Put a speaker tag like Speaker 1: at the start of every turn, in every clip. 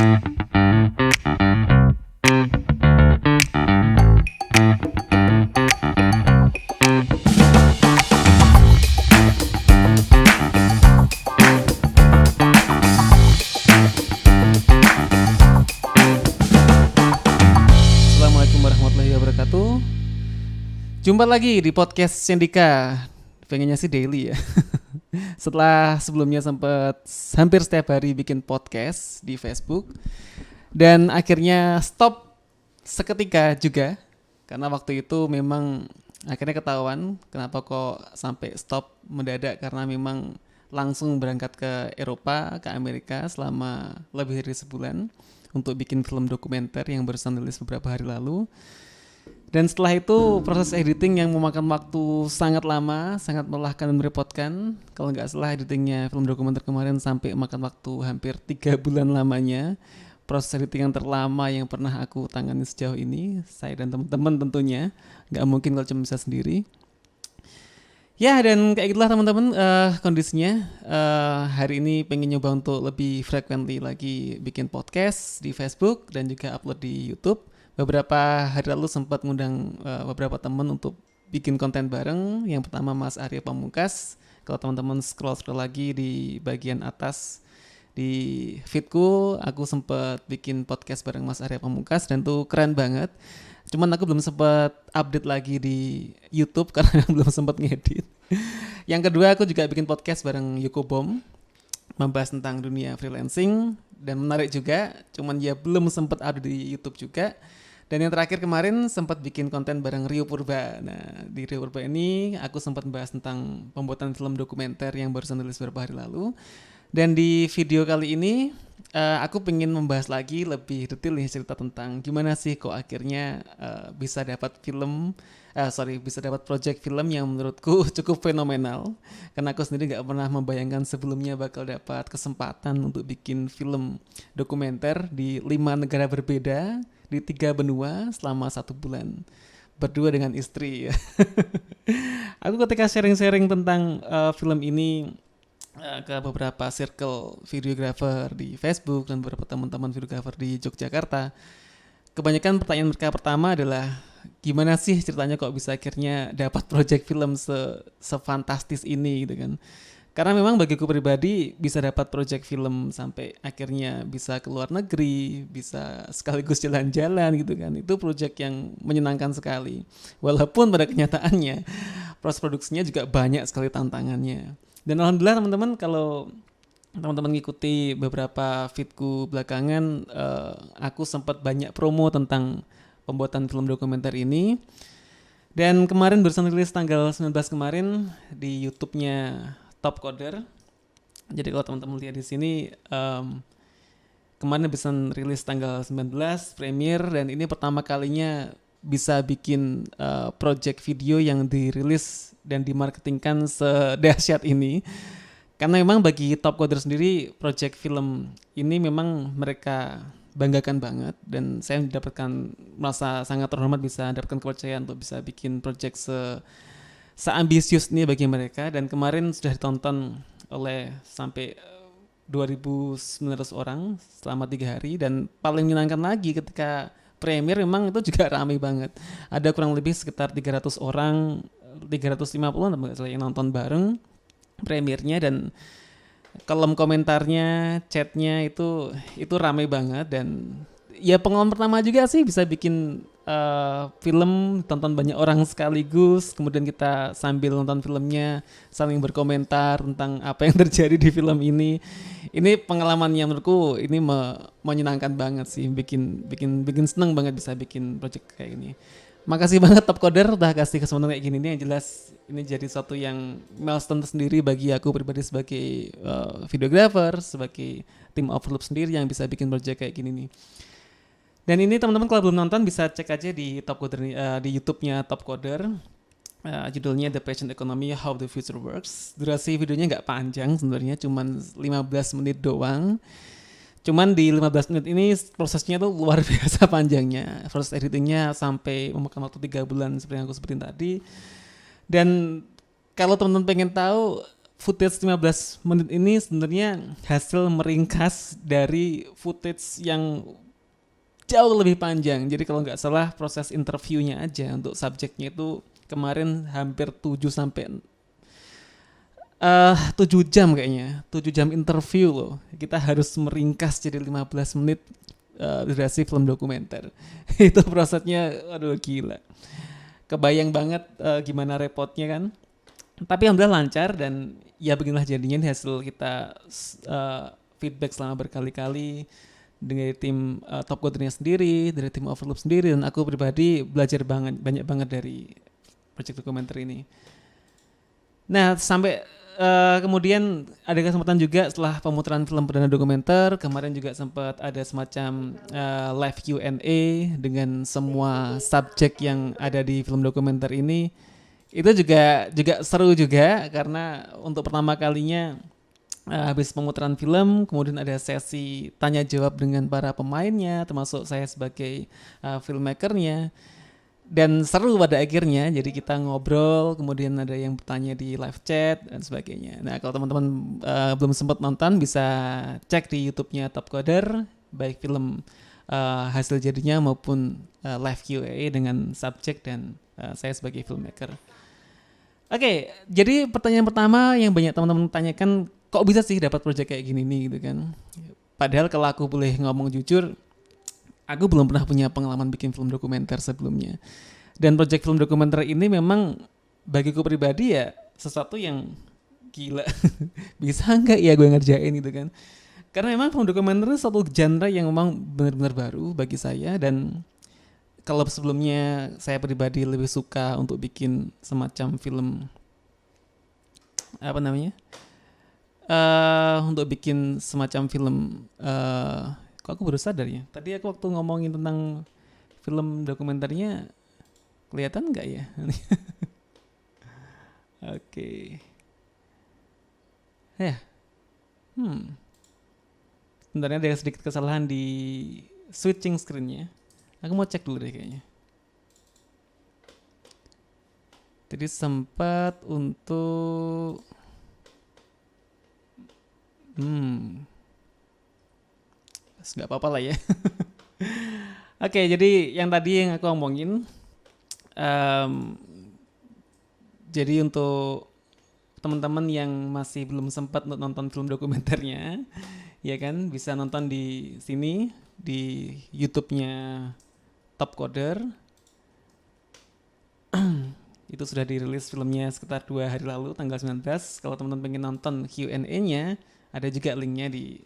Speaker 1: Assalamualaikum warahmatullahi wabarakatuh. Jumpa lagi di podcast Sendika. Pengennya sih daily ya. Setelah sebelumnya sempat hampir setiap hari bikin podcast di Facebook, dan akhirnya stop seketika juga karena waktu itu memang akhirnya ketahuan kenapa kok sampai stop mendadak, karena memang langsung berangkat ke Eropa, ke Amerika selama lebih dari sebulan untuk bikin film dokumenter yang barusan rilis beberapa hari lalu. Dan setelah itu proses editing yang memakan waktu sangat lama, sangat melelahkan dan merepotkan. Kalau nggak salah editingnya film dokumenter kemarin sampai makan waktu hampir 3 bulan lamanya. Proses editing yang terlama yang pernah aku tangani sejauh ini, saya dan teman-teman tentunya. Nggak mungkin kalau cuma bisa sendiri. Ya, dan kayak gitulah teman-teman kondisinya. Hari ini pengen nyoba untuk lebih frequently lagi bikin podcast di Facebook dan juga upload di YouTube. Beberapa hari lalu sempat ngundang beberapa teman untuk bikin konten bareng. Yang pertama Mas Arya Pamungkas. Kalau teman-teman scroll lagi di bagian atas di feedku, aku sempat bikin podcast bareng Mas Arya Pamungkas dan tuh keren banget. Cuman aku belum sempat update lagi di YouTube karena belum sempat ngedit. Yang kedua, aku juga bikin podcast bareng Yoko Bom, membahas tentang dunia freelancing dan menarik juga. Cuman ya belum sempat ada di YouTube juga. Dan yang terakhir kemarin sempat bikin konten bareng Rio Purba. Nah, di Rio Purba ini aku sempat membahas tentang pembuatan film dokumenter yang barusan rilis beberapa hari lalu. Dan di video kali ini aku pengen membahas lagi lebih detail nih cerita tentang gimana sih kok akhirnya bisa dapat bisa dapat project film yang menurutku cukup fenomenal. Karena aku sendiri gak pernah membayangkan sebelumnya bakal dapat kesempatan untuk bikin film dokumenter di 5 negara berbeda, di 3 benua selama 1 bulan. Berdua dengan istri. Aku ketika sharing-sharing tentang film ini ke beberapa circle videographer di Facebook dan beberapa teman-teman videographer di Yogyakarta, kebanyakan pertanyaan mereka pertama adalah gimana sih ceritanya kok bisa akhirnya dapat project film sefantastis ini gitu kan. Karena memang bagiku pribadi bisa dapat project film sampai akhirnya bisa ke luar negeri, bisa sekaligus jalan-jalan gitu kan. Itu project yang menyenangkan sekali. Walaupun pada kenyataannya proses produksinya juga banyak sekali tantangannya. Dan alhamdulillah teman-teman, kalau teman-teman ngikuti beberapa feedku belakangan, aku sempat banyak promo tentang pembuatan film dokumenter ini. Dan kemarin barusan rilis tanggal 19 kemarin di YouTube-nya Top Coder. Jadi kalau teman-teman lihat di sini, kemarin bisa rilis tanggal 19 premiere, dan ini pertama kalinya bisa bikin project video yang dirilis dan dimarketingkan sedahsyat ini. Karena memang bagi Top Coder sendiri project film ini memang mereka banggakan banget, dan saya merasa sangat terhormat bisa dapatkan kepercayaan untuk bisa bikin project seambisius ini bagi mereka. Dan kemarin sudah ditonton oleh sampai 2.900 orang selama 3 hari, dan paling menyenangkan lagi ketika premier memang itu juga ramai banget. Ada kurang lebih sekitar 300 orang, 350 yang nonton bareng premiernya, dan kolom komentarnya, chatnya itu ramai banget. Dan ya pengalaman pertama juga sih bisa bikin film tonton banyak orang sekaligus, kemudian kita sambil nonton filmnya saling berkomentar tentang apa yang terjadi di film ini. Ini pengalaman yang menurutku ini menyenangkan banget sih, bikin seneng banget bisa bikin project kayak ini. Makasih banget Top Coder udah kasih kesempatan kayak gini nih. Yang jelas ini jadi suatu yang milestone sendiri bagi aku pribadi sebagai videographer, sebagai tim Overloop sendiri yang bisa bikin project kayak gini nih. Dan ini teman-teman kalau belum nonton bisa cek aja di Top Coder, di YouTube-nya Top Coder. Judulnya The Patient Economy, How the Future Works. Durasi videonya nggak panjang sebenarnya, cuman 15 menit doang. Cuman di 15 menit ini prosesnya tuh luar biasa panjangnya. Proses editingnya sampai memakan waktu 3 bulan seperti yang aku sebutin tadi. Dan kalau teman-teman pengen tahu footage 15 menit ini sebenarnya hasil meringkas dari footage yang jauh lebih panjang. Jadi kalau nggak salah proses interviewnya aja untuk subjeknya itu kemarin hampir 7 jam kayaknya. 7 jam interview loh. Kita harus meringkas jadi 15 menit durasi film dokumenter. Itu prosesnya aduh gila. Kebayang banget gimana repotnya kan. Tapi alhamdulillah lancar dan ya beginilah jadinya hasil kita feedback selama berkali-kali dari tim Top Codernya sendiri, dari tim Overloop sendiri, dan aku pribadi belajar banyak banget dari project dokumenter ini. Nah sampai kemudian ada kesempatan juga setelah pemutaran film perdana dokumenter, kemarin juga sempat ada semacam live Q&A dengan semua subjek yang ada di film dokumenter ini. Itu juga seru juga karena untuk pertama kalinya habis pemutaran film, kemudian ada sesi tanya jawab dengan para pemainnya, termasuk saya sebagai filmmakernya. Dan seru pada akhirnya, jadi kita ngobrol, kemudian ada yang bertanya di live chat dan sebagainya. Nah kalau teman-teman belum sempat nonton bisa cek di YouTube-nya Top Coder, baik film hasil jadinya maupun live Q&A dengan subjek dan saya sebagai filmmaker. Oke, jadi pertanyaan pertama yang banyak teman-teman tanyakan, kok bisa sih dapat proyek kayak gini nih gitu kan. Padahal kalau aku boleh ngomong jujur, aku belum pernah punya pengalaman bikin film dokumenter sebelumnya. Dan proyek film dokumenter ini memang bagiku pribadi ya sesuatu yang gila. Bisa nggak ya gue ngerjain gitu kan. Karena memang film dokumenter itu satu genre yang memang benar-benar baru bagi saya. Dan kalau sebelumnya saya pribadi lebih suka untuk bikin semacam film untuk bikin semacam film kok aku baru sadar ya. Tadi aku waktu ngomongin tentang film dokumenternya kelihatan nggak ya? Oke. Ya. Sebenarnya ada sedikit kesalahan di switching screen-nya. Aku mau cek dulu deh kayaknya. Jadi sempat untuk nggak apa-apa lah ya. Oke, jadi yang tadi yang aku omongin, jadi untuk teman-teman yang masih belum sempat nonton film dokumenternya, ya kan bisa nonton di sini di YouTube-nya Top Coder. Itu sudah dirilis filmnya sekitar 2 hari lalu, tanggal 19. Kalau teman-teman pengen nonton Q&A-nya, ada juga linknya di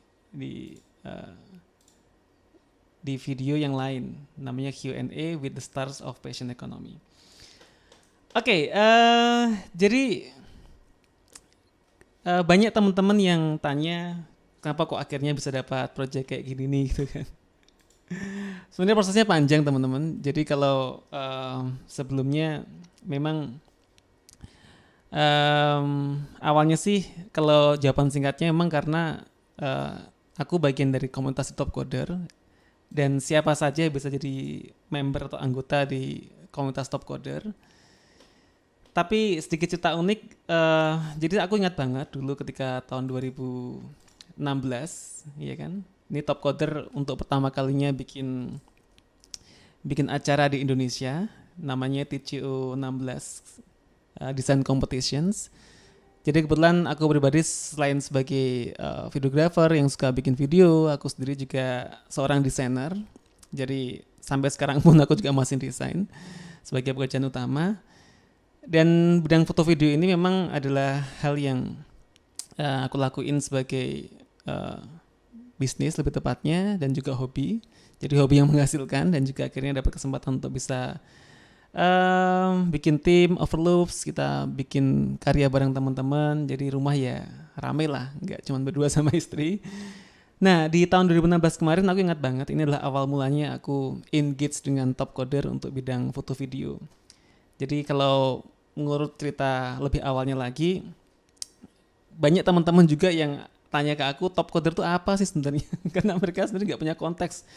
Speaker 1: video yang lain, namanya Q&A with the Stars of Passion Economy. Oke, jadi banyak teman-teman yang tanya kenapa kok akhirnya bisa dapat project kayak gini nih gitu kan. Sebenarnya prosesnya panjang teman-teman. Jadi kalau sebelumnya memang awalnya sih kalau jawaban singkatnya memang karena aku bagian dari komunitas Top Coder dan siapa saja bisa jadi member atau anggota di komunitas Top Coder. Tapi sedikit cerita unik, jadi aku ingat banget dulu ketika tahun 2016, ya kan? Ini Top Coder untuk pertama kalinya bikin acara di Indonesia, namanya TCO 16 Design Competitions. Jadi kebetulan aku pribadi selain sebagai videographer yang suka bikin video, aku sendiri juga seorang desainer. Jadi sampai sekarang pun aku juga masih desain sebagai pekerjaan utama. Dan bidang foto video ini memang adalah hal yang aku lakuin sebagai bisnis lebih tepatnya dan juga hobi. Jadi hobi yang menghasilkan dan juga akhirnya dapat kesempatan untuk bisa bikin tim Overloops, kita bikin karya bareng teman-teman. Jadi rumah ya rame lah, nggak cuma berdua sama istri. Nah di tahun 2016 kemarin aku ingat banget, ini adalah awal mulanya aku engage dengan Top Coder untuk bidang foto video. Jadi kalau ngurut cerita lebih awalnya lagi, banyak teman-teman juga yang tanya ke aku Top Coder itu apa sih sebenarnya? Karena mereka sebenarnya nggak punya konteks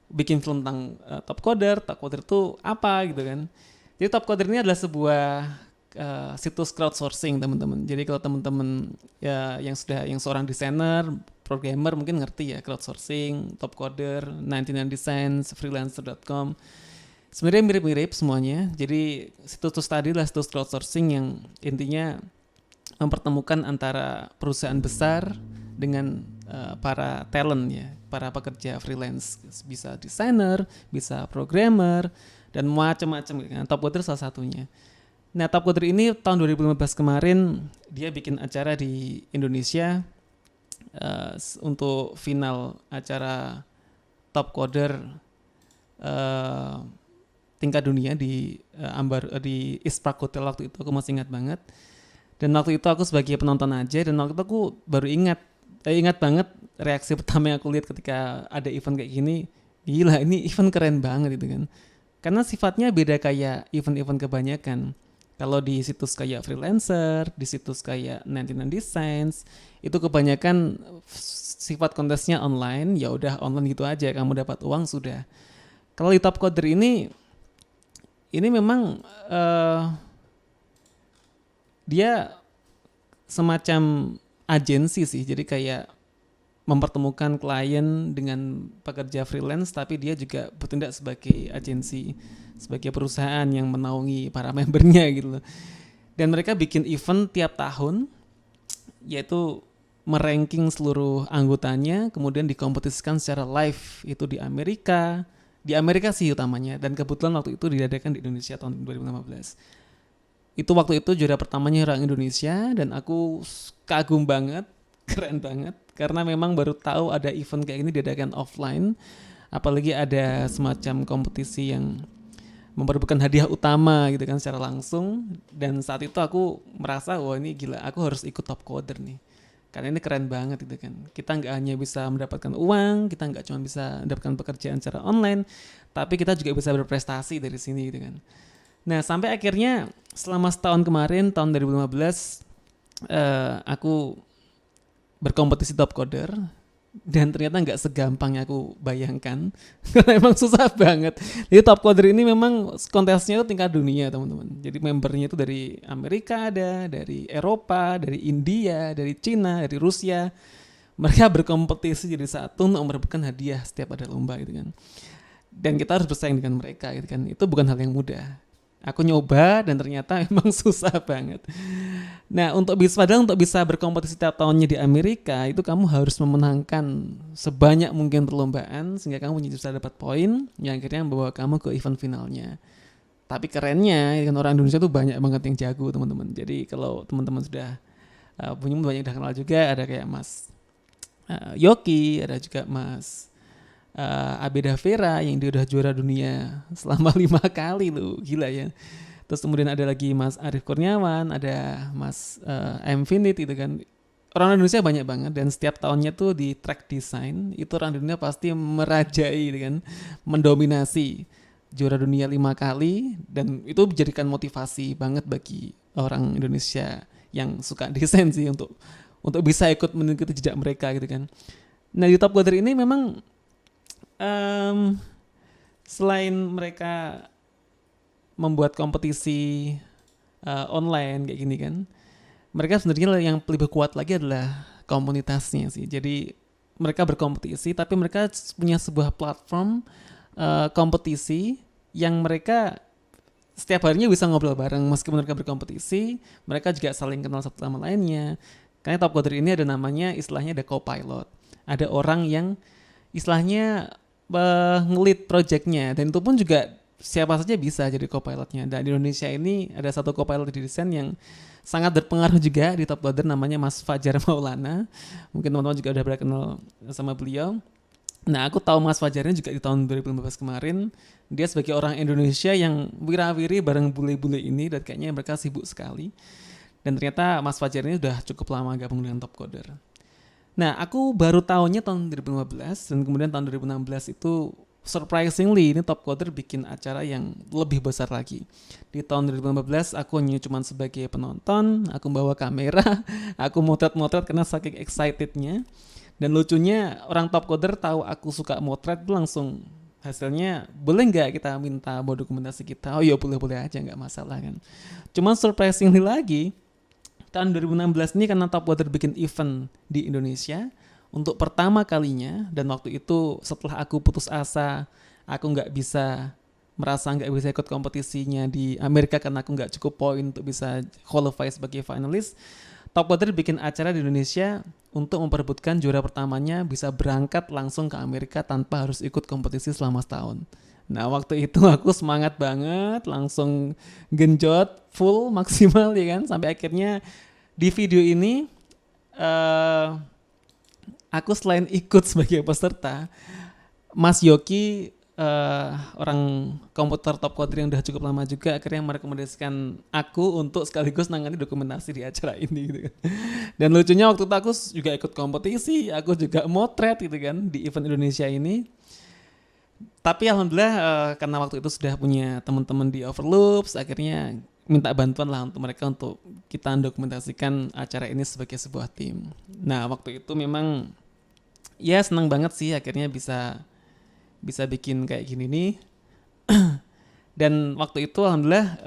Speaker 1: bikin film tentang Top Coder itu apa gitu kan. Jadi Top Coder ini adalah sebuah situs crowdsourcing teman-teman. Jadi kalau teman-teman ya yang seorang desainer, programmer mungkin ngerti ya crowdsourcing, Topcoder, 99 Designs, freelancer.com. Sebenarnya mirip-mirip semuanya. Jadi situs tadi lah situs crowdsourcing yang intinya mempertemukan antara perusahaan besar dengan para talent ya, para pekerja freelance, bisa desainer, bisa programmer dan macam-macam. Topcoder salah satunya. Nah, Topcoder ini tahun 2015 kemarin dia bikin acara di Indonesia untuk final acara Topcoder tingkat dunia di di East Park Hotel waktu itu, aku masih ingat banget. Dan waktu itu aku sebagai penonton aja, dan waktu itu aku baru ingat banget reaksi pertama yang aku lihat ketika ada event kayak gini. Gila, ini event keren banget itu kan. Karena sifatnya beda kayak event-event kebanyakan. Kalau di situs kayak freelancer, di situs kayak 99 Designs, itu kebanyakan sifat kontesnya online, ya udah online gitu aja, kamu dapat uang sudah. Kalau di Topcoder ini memang dia semacam agensi sih, jadi kayak mempertemukan klien dengan pekerja freelance, tapi dia juga bertindak sebagai agensi, sebagai perusahaan yang menaungi para membernya gitu loh. Dan mereka bikin event tiap tahun, yaitu meranking seluruh anggotanya, kemudian dikompetisikan secara live itu di Amerika sih utamanya, dan kebetulan waktu itu diadakan di Indonesia tahun 2015. Itu waktu itu juara pertamanya orang Indonesia, dan aku kagum banget, keren banget, karena memang baru tahu ada event kayak ini diadakan offline, apalagi ada semacam kompetisi yang memperebutkan hadiah utama gitu kan secara langsung. Dan saat itu aku merasa wah ini gila, aku harus ikut Topcoder nih, karena ini keren banget gitu kan. Kita nggak hanya bisa mendapatkan uang, kita nggak cuma bisa mendapatkan pekerjaan secara online, tapi kita juga bisa berprestasi dari sini gitu kan. Nah, sampai akhirnya selama setahun kemarin tahun 2015 aku berkompetisi Topcoder, dan ternyata nggak segampang yang aku bayangkan. Karena emang susah banget. Jadi Topcoder ini memang kontesnya itu tingkat dunia teman-teman. Jadi membernya itu dari Amerika ada, dari Eropa, dari India, dari Cina, dari Rusia. Mereka berkompetisi jadi satu untuk merebutkan hadiah setiap ada lomba gitu kan. Dan kita harus bersaing dengan mereka gitu kan. Itu bukan hal yang mudah. Aku nyoba dan ternyata memang susah banget. Nah, untuk bisa berkompetisi tiap tahunnya di Amerika, itu kamu harus memenangkan sebanyak mungkin perlombaan sehingga kamu bisa dapat poin yang akhirnya membawa kamu ke event finalnya. Tapi kerennya, kan orang Indonesia tuh banyak banget yang jago teman-teman. Jadi kalau teman-teman sudah punya banyak udah kenal juga, ada kayak Mas Yoki, ada juga Mas Abeda Vera yang dia udah juara dunia selama 5 kali loh, gila ya. Terus kemudian ada lagi Mas Arif Kurniawan, ada Mas Infinite itu kan. Orang Indonesia banyak banget, dan setiap tahunnya tuh di track design itu orang dunia pasti merajai gitu kan, mendominasi, juara dunia 5 kali, dan itu menjadikan motivasi banget bagi orang Indonesia yang suka desain sih untuk bisa ikut mengikuti jejak mereka gitu kan. Nah, di Topcoder ini memang selain mereka membuat kompetisi online kayak gini kan, mereka sebenarnya yang lebih kuat lagi adalah komunitasnya sih. Jadi mereka berkompetisi, tapi mereka punya sebuah platform kompetisi yang mereka setiap harinya bisa ngobrol bareng. Meskipun mereka berkompetisi, mereka juga saling kenal satu sama lainnya. Karena Topcoder ini ada namanya, istilahnya ada co-pilot. Ada orang yang istilahnya nge-lead project-nya, dan itu pun juga siapa saja bisa jadi co-pilotnya. Dan di Indonesia ini ada satu co-pilot di desain yang sangat berpengaruh juga di Topcoder, namanya Mas Fajar Maulana. Mungkin teman-teman juga udah pernah kenal sama beliau. Nah, aku tahu Mas Fajar ini juga di tahun 2015 kemarin. Dia sebagai orang Indonesia yang wirawiri bareng bule-bule ini, dan kayaknya mereka sibuk sekali. Dan ternyata Mas Fajar ini udah cukup lama gabung dengan Topcoder. Nah, aku baru tahunya tahun 2015, dan kemudian tahun 2016 itu surprisingly ini Topcoder bikin acara yang lebih besar lagi. Di tahun 2015 aku hanya cuma sebagai penonton, aku bawa kamera, aku motret-motret karena saking excitednya. Dan lucunya orang Topcoder tahu aku suka motret itu langsung hasilnya boleh nggak kita minta buat dokumentasi kita? Oh iya boleh-boleh aja, nggak masalah kan. Cuman surprisingly lagi, tahun 2016 ini karena Topwater bikin event di Indonesia untuk pertama kalinya, dan waktu itu setelah aku putus asa, aku merasa nggak bisa ikut kompetisinya di Amerika karena aku nggak cukup poin untuk bisa qualify sebagai finalis. Topwater bikin acara di Indonesia untuk memperebutkan juara pertamanya bisa berangkat langsung ke Amerika tanpa harus ikut kompetisi selama setahun. Nah waktu itu aku semangat banget, langsung genjot full maksimal ya kan, sampai akhirnya di video ini aku selain ikut sebagai peserta, Mas Yoki, orang komputer top coder yang udah cukup lama juga, akhirnya merekomendasikan aku untuk sekaligus nangani dokumentasi di acara ini gitu kan. Dan lucunya waktu itu aku juga ikut kompetisi, aku juga motret gitu kan di event Indonesia ini. Tapi alhamdulillah karena waktu itu sudah punya teman-teman di Overloops, akhirnya minta bantuan lah untuk mereka untuk kita dokumentasikan acara ini sebagai sebuah tim. Nah waktu itu memang ya senang banget sih akhirnya bisa bikin kayak gini nih. Dan waktu itu alhamdulillah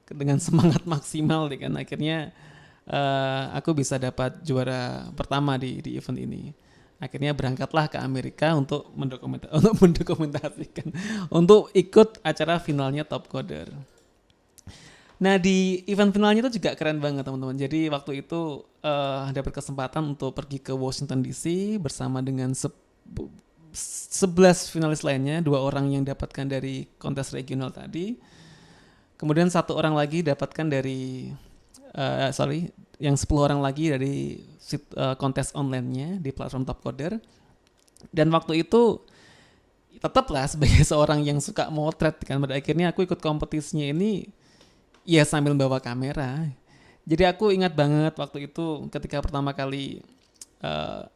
Speaker 1: dengan semangat maksimal kan akhirnya aku bisa dapat juara pertama di event ini. Akhirnya berangkatlah ke Amerika untuk mendokumentasikan untuk ikut acara finalnya Top Coder. Nah di event finalnya itu juga keren banget teman-teman. Jadi waktu itu dapat kesempatan untuk pergi ke Washington DC bersama dengan 11 finalis lainnya, 2 orang yang dapatkan dari kontes regional tadi. Kemudian 1 orang lagi dapatkan dari yang 10 orang lagi dari kontes online-nya di platform Top Coder. Dan waktu itu tetaplah sebagai seorang yang suka motret kan, pada akhirnya aku ikut kompetisinya ini ya sambil bawa kamera. Jadi aku ingat banget waktu itu ketika pertama kali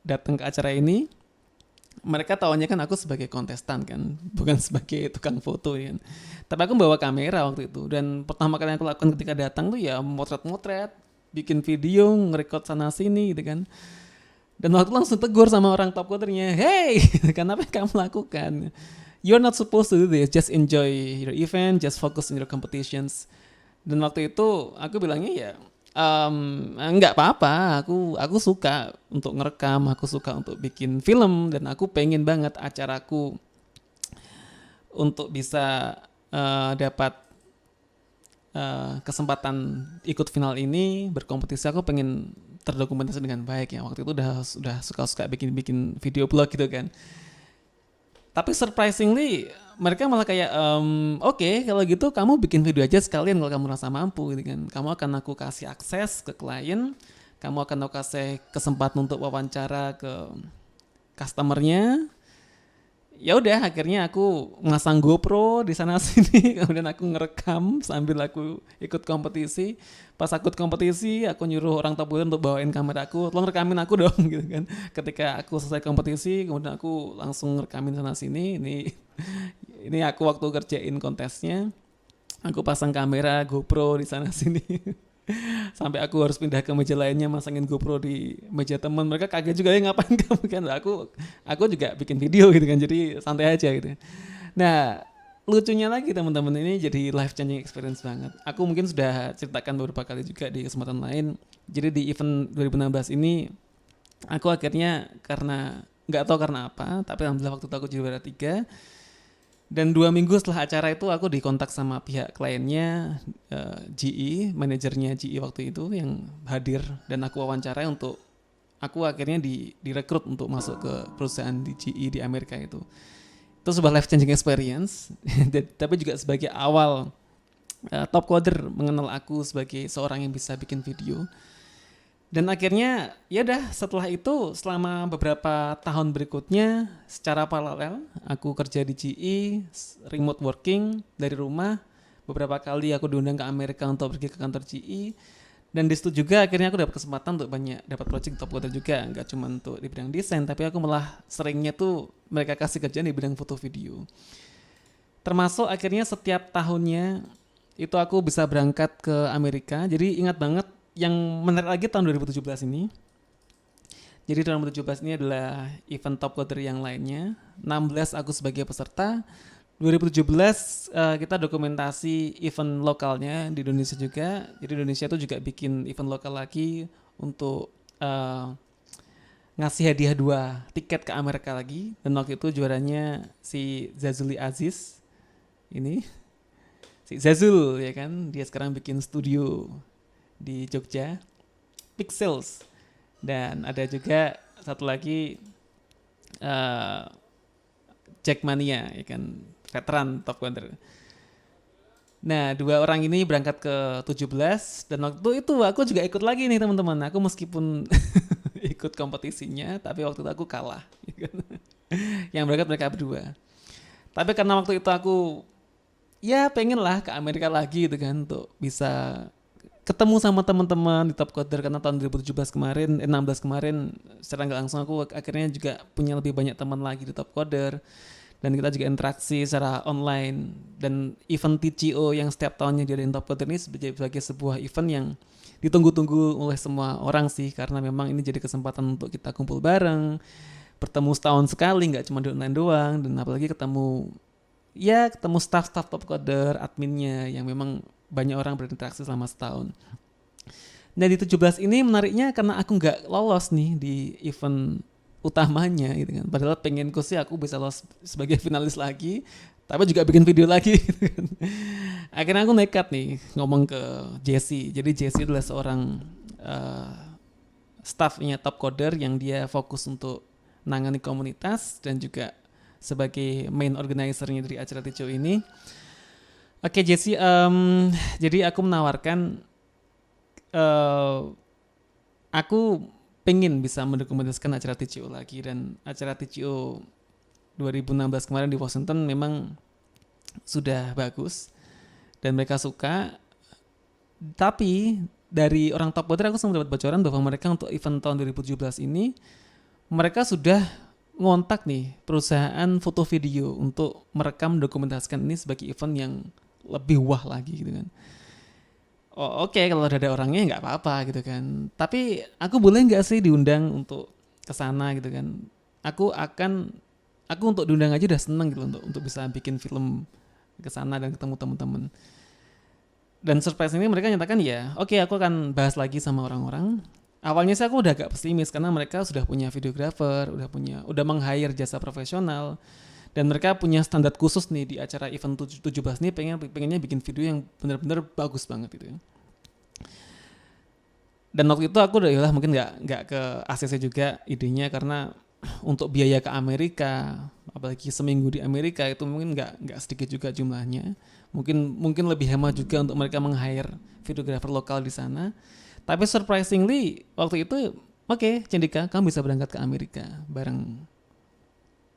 Speaker 1: datang ke acara ini, mereka tahunya kan aku sebagai kontestan kan, bukan sebagai tukang foto kan. Tapi aku bawa kamera waktu itu, dan pertama kali yang aku lakukan ketika datang tuh ya motret-motret, bikin video, ngerekod sana sini gitu kan. Dan waktu langsung tegur sama orang top codernya, hey, kenapa yang kamu lakukan? You're not supposed to do this, just enjoy your event, just focus on your competitions. Dan waktu itu aku bilangnya ya, nggak apa-apa, aku suka untuk ngerekam, aku suka untuk bikin film, dan aku pengen banget acaraku untuk bisa dapat kesempatan ikut final ini, berkompetisi. Aku pengen terdokumentasi dengan baik ya. Waktu itu udah suka bikin video blog gitu kan. Tapi surprisingly mereka malah kayak oke, kalau gitu kamu bikin video aja sekalian kalau kamu rasa mampu gitu kan. Kamu akan aku kasih akses ke klien, kamu akan aku kasih kesempatan untuk wawancara ke customernya. Ya udah, akhirnya aku ngasang GoPro di sana sini, kemudian aku ngerekam sambil aku ikut kompetisi. Pas aku ikut kompetisi, aku nyuruh orang top coder untuk bawain kameraku, tolong rekamin aku dong gitu kan. Ketika aku selesai kompetisi, kemudian aku langsung ngerekamin sana sini. Ini aku waktu kerjain kontesnya, aku pasang kamera GoPro di sana sini. Sampai aku harus pindah ke meja lainnya, masangin GoPro di meja teman. Mereka kaget juga, ya ngapain kamu kan. Aku juga bikin video gitu kan, jadi santai aja gitu. Nah lucunya lagi teman-teman, ini jadi life changing experience banget. Aku mungkin sudah ceritakan beberapa kali juga di kesempatan lain. Jadi di event 2016 ini aku akhirnya karena nggak tahu karena apa, tapi alhamdulillah waktu itu aku juara 3. Dan 2 minggu setelah acara itu aku dikontak sama pihak kliennya, GE, manajernya GE waktu itu yang hadir, dan aku wawancara untuk aku akhirnya direkrut untuk masuk ke perusahaan di GE di Amerika itu. Itu sebuah life changing experience, tapi juga sebagai awal top coder mengenal aku sebagai seorang yang bisa bikin video. Dan akhirnya ya udah, setelah itu selama beberapa tahun berikutnya secara paralel aku kerja di GE, remote working dari rumah. Beberapa kali aku diundang ke Amerika untuk pergi ke kantor GE, dan di situ juga akhirnya aku dapat kesempatan untuk dapat project top coder juga, nggak cuma untuk di bidang desain, tapi aku malah seringnya tuh mereka kasih kerjaan di bidang foto video. Termasuk akhirnya setiap tahunnya itu aku bisa berangkat ke Amerika. Jadi ingat banget, yang menarik lagi tahun 2017 ini. Jadi 2017 ini adalah event Top Coder yang lainnya. 16 aku sebagai peserta. 2017 kita dokumentasi event lokalnya di Indonesia juga. Jadi Indonesia tuh juga bikin event lokal lagi untuk ngasih hadiah 2 tiket ke Amerika lagi. Dan waktu itu juaranya si Zazuli Aziz. Ini si Zazul ya kan. Dia sekarang bikin studio di Jogja, Pixels. Dan ada juga satu lagi Jackmania ya kan, veteran Top Coder. Nah, 2 orang ini berangkat ke 17 dan waktu itu aku juga ikut lagi nih teman-teman. Aku meskipun ikut kompetisinya, tapi waktu itu aku kalah. Yang berangkat mereka berdua. Tapi karena waktu itu aku ya pengen lah ke Amerika lagi gitu kan, untuk bisa ketemu sama teman-teman di Top Coder, karena tahun 2017 kemarin, 16 kemarin secara nggak langsung aku akhirnya juga punya lebih banyak teman lagi di Top Coder, dan kita juga interaksi secara online. Dan event TCO yang setiap tahunnya diadain Top Coder ini sebagai sebuah event yang ditunggu-tunggu oleh semua orang sih, karena memang ini jadi kesempatan untuk kita kumpul bareng, bertemu setahun sekali, nggak cuma di online doang, dan apalagi ketemu staff-staff Top Coder, adminnya yang memang banyak orang berinteraksi selama setahun. Dan di 17 ini menariknya karena aku nggak lolos nih di event utamanya gitu kan. Padahal pengenku sih aku bisa lolos sebagai finalis lagi, tapi juga bikin video lagi gitu kan. Akhirnya aku nekat nih ngomong ke Jesse. Jadi Jesse adalah seorang staffnya Top Coder yang dia fokus untuk nangani komunitas dan juga sebagai main organizer-nya dari acara TCO ini. Oke Jesse, jadi aku menawarkan aku pengen bisa mendokumentasikan acara TCO lagi, dan acara TCO 2016 kemarin di Washington memang sudah bagus dan mereka suka. Tapi dari orang Top Coder aku sempat dapat bocoran bahwa mereka untuk event tahun 2017 ini mereka sudah ngontak nih perusahaan foto video untuk merekam dokumentasikan ini sebagai event yang lebih wah lagi gitu kan. Oh, oke, kalau ada orangnya nggak apa-apa gitu kan. Tapi aku boleh nggak sih diundang untuk kesana gitu kan? Aku untuk diundang aja udah seneng gitu untuk bisa bikin film kesana dan ketemu teman-teman. Dan surprise ini mereka nyatakan ya, oke, aku akan bahas lagi sama orang-orang. Awalnya sih aku udah agak pesimis karena mereka sudah punya videographer, udah meng-hire jasa profesional. Dan mereka punya standar khusus nih di acara event 17 nih, pengennya bikin video yang benar-benar bagus banget gitu ya. Dan waktu itu aku udah mungkin nggak ke ACC juga idenya, karena untuk biaya ke Amerika, apalagi seminggu di Amerika itu mungkin nggak sedikit juga jumlahnya. Mungkin lebih hemat juga untuk mereka meng-hire videographer lokal di sana. Tapi surprisingly waktu itu, oke, Cendika, kamu bisa berangkat ke Amerika bareng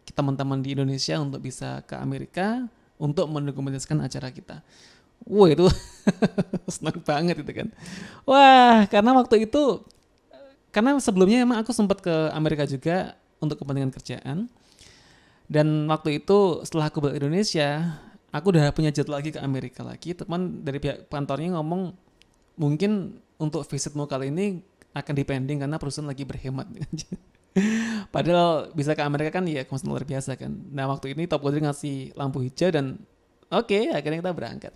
Speaker 1: teman-teman di Indonesia untuk bisa ke Amerika untuk mendokumentasikan acara kita. Wah itu senang banget itu kan. Wah, karena waktu itu, karena sebelumnya emang aku sempat ke Amerika juga untuk kepentingan kerjaan. Dan waktu itu setelah aku balik Indonesia, aku udah punya jadwal lagi ke Amerika lagi. Teman dari pihak kantornya ngomong, mungkin untuk visitmu kali ini akan dipending karena perusahaan lagi berhemat. Padahal bisa ke Amerika kan ya konsep luar biasa kan. Nah waktu ini Top Coder ngasih lampu hijau dan oke, akhirnya kita berangkat.